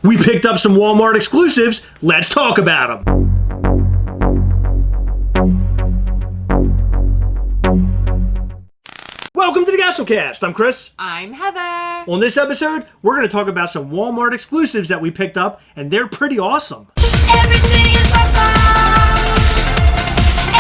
We picked up some Walmart exclusives. Let's talk about them. Welcome to the Gastlecast. I'm Chris. I'm Heather. On this episode, we're going to talk about some Walmart exclusives that we picked up, and they're pretty awesome. Everything is awesome.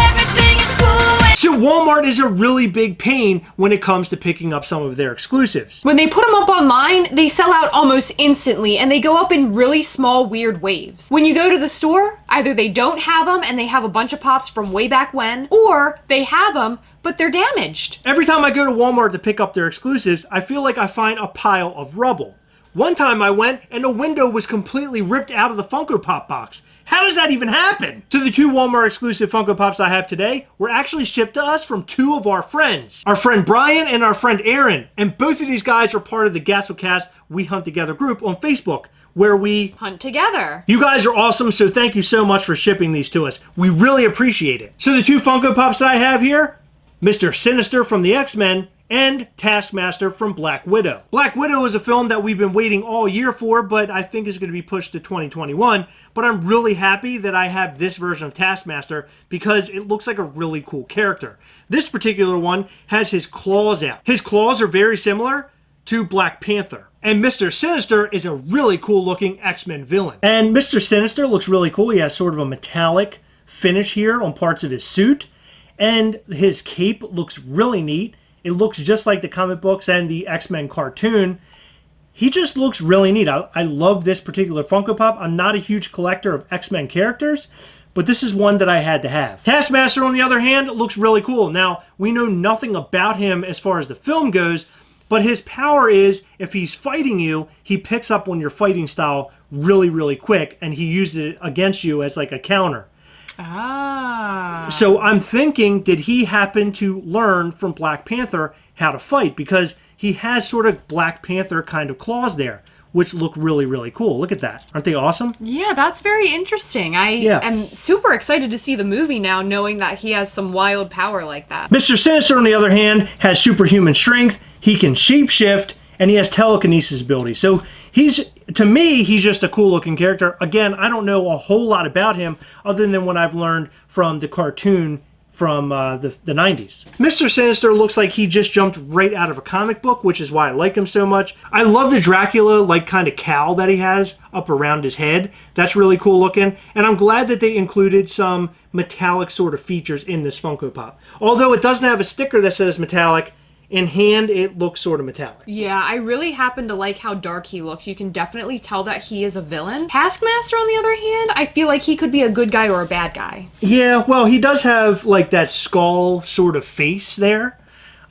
Everything is cool. So Walmart is a really big pain when it comes to picking up some of their exclusives. When they put them up online, they sell out almost instantly, and they go up in really small, weird waves. When you go to the store, either they don't have them and they have a bunch of pops from way back when, or they have them, but they're damaged. Every time I go to Walmart to pick up their exclusives, I feel like I find a pile of rubble. One time I went and the window was completely ripped out of the Funko Pop box. How does that even happen? So the two Walmart exclusive Funko Pops I have today were actually shipped to us from two of our friends. Our friend Brian and our friend Aaron. And both of these guys are part of the Gastlecast We Hunt Together group on Facebook, where we hunt together. You guys are awesome, so thank you so much for shipping these to us. We really appreciate it. So the two Funko Pops that I have here, Mr. Sinister from the X-Men and Taskmaster from Black Widow. Black Widow is a film that we've been waiting all year for, but I think is going to be pushed to 2021. But I'm really happy that I have this version of Taskmaster because it looks like a really cool character. This particular one has his claws out. His claws are very similar to Black Panther. And Mr. Sinister is a really cool looking X-Men villain. And Mr. Sinister looks really cool. He has sort of a metallic finish here on parts of his suit. And his cape looks really neat. It looks just like the comic books and the X-Men cartoon. He just looks really neat. I love this particular Funko Pop. I'm not a huge collector of X-Men characters, but this is one that I had to have. Taskmaster, on the other hand, looks really cool. Now, we know nothing about him as far as the film goes, but his power is, if he's fighting you, he picks up on your fighting style really, really quick, and he uses it against you as like a counter. Ah. So I'm thinking, did he happen to learn from Black Panther how to fight? Because he has sort of Black Panther kind of claws there, which look really, really cool. Look at that. Aren't they awesome? Yeah, that's very interesting. I am super excited to see the movie now, knowing that he has some wild power like that. Mr. Sinister, on the other hand, has superhuman strength. He can shapeshift, and he has telekinesis ability. So to me, he's just a cool looking character. Again, I don't know a whole lot about him other than what I've learned from the cartoon from the 90s. Mr. Sinister looks like he just jumped right out of a comic book, which is why I like him so much. I love the Dracula like kind of cowl that he has up around his head. That's really cool looking. And I'm glad that they included some metallic sort of features in this Funko Pop. Although it doesn't have a sticker that says metallic, in hand, it looks sort of metallic. Yeah, I really happen to like how dark he looks. You can definitely tell that he is a villain. Taskmaster, on the other hand, I feel like he could be a good guy or a bad guy. Yeah, well, he does have like that skull sort of face there.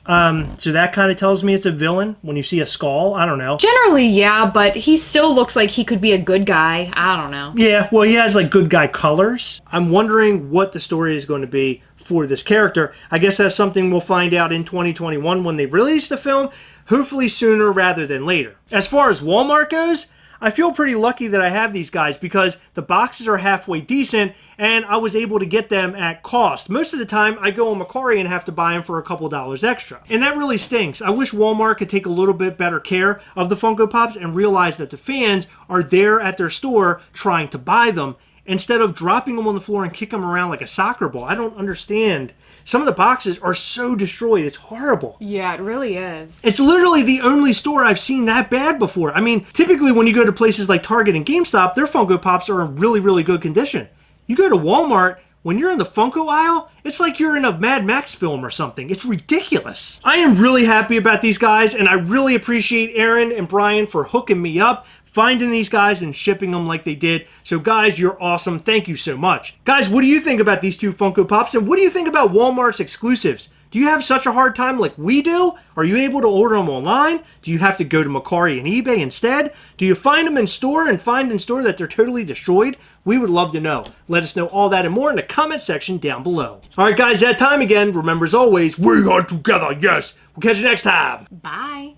So that kind of tells me it's a villain when you see a skull. I don't know. Generally, yeah, but he still looks like he could be a good guy. I don't know. Yeah, well, he has like good guy colors. I'm wondering what the story is going to be for this character. I guess that's something we'll find out in 2021 when they release the film, hopefully sooner rather than later. As far as Walmart goes, I feel pretty lucky that I have these guys because the boxes are halfway decent and I was able to get them at cost. Most of the time, I go on Macari and have to buy them for a couple dollars extra. And that really stinks. I wish Walmart could take a little bit better care of the Funko Pops and realize that the fans are there at their store trying to buy them instead of dropping them on the floor and kick them around like a soccer ball. I don't understand. Some of the boxes are so destroyed. It's horrible. Yeah, it really is. It's literally the only store I've seen that bad before. I mean, typically when you go to places like Target and GameStop, their Funko Pops are in really, really good condition. You go to Walmart, when you're in the Funko aisle, it's like you're in a Mad Max film or something. It's ridiculous. I am really happy about these guys, and I really appreciate Aaron and Brian for hooking me up, finding these guys and shipping them like they did. So guys, you're awesome. Thank you so much. Guys, what do you think about these two Funko Pops? And what do you think about Walmart's exclusives? Do you have such a hard time like we do? Are you able to order them online? Do you have to go to Macari and eBay instead? Do you find them in store and find in store that they're totally destroyed? We would love to know. Let us know all that and more in the comment section down below. All right, guys, that time again. Remember, as always, we are together, yes. We'll catch you next time. Bye.